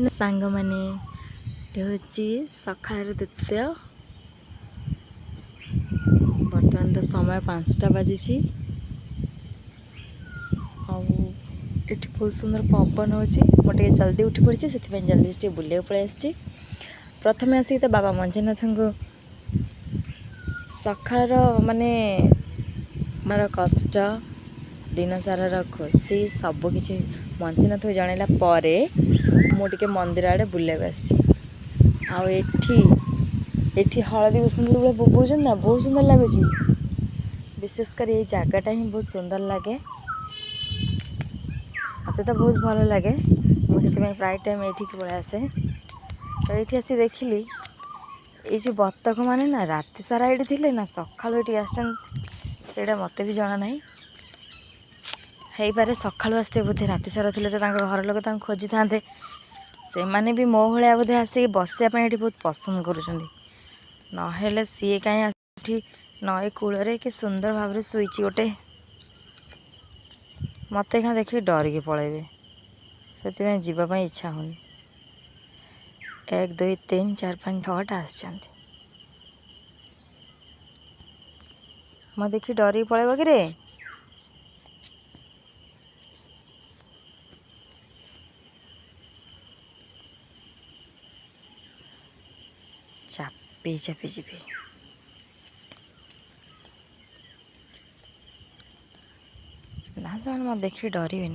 सांग माने सकाळ दृश्य बर्तमान तो समय 5टा बाजी बहुत सुंदर पवन हो जल्दी उठी पड़ी से जल्दी बुले पलि प्रथम आसिक तो बाबा मंजुनाथ को सकाळ माने मोर कष्ट दिन सारा खुशी सबकि मंजुनाथ को जनइला मुझे मंदिर आड़े बुलेक आठी हलदी बसंत बोबून ना बहुत सुंदर लगुच विशेषकर ये जगटा ही बहुत सुंदर लगे मत तो बहुत भल लगे मुझे प्राय टाइम ये पलि आसे तो ये आसी देखिली ये बतक मैंने ना राति सारा ये थे ना सका आसा मत भी जना ना हो पारे सका आसते बोधे राति सारा थे घर लोग खोजी था से मैंने भी मो भाया बोधे आसिक बसापी ये बहुत पसंद कर सी कहीं नई कूल कि सुंदर भाव शुई गोटे मत क्या देखिए डरिकी पलैबे से जीवाई इच्छा होनी 1 2 3 4 5 6टा आसछन्ति मैं देखी डरिकी पलैब कि रे चापी चापी जीवी ना से मत देखी डरबे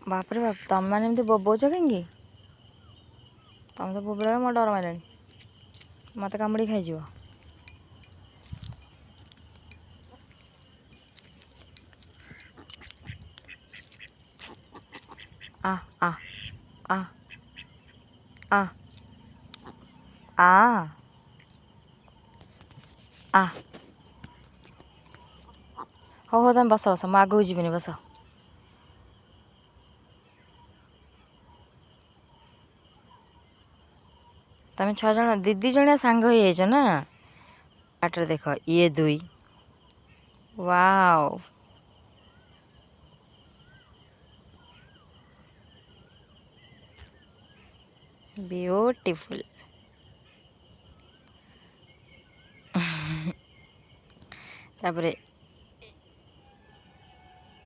बापरे बाप तुम मैंने बोबौच कहीं तुम तो बोबला मो डर मारे मत कामुड़ी खाई आ आ आ आ आ आ हो तुम बस बस मुझे आगे जीवन बस तुम 6 जन दीदी जन सांग हो ना बाटर देख ये 2 वाओ ब्यूटीफुल तापरे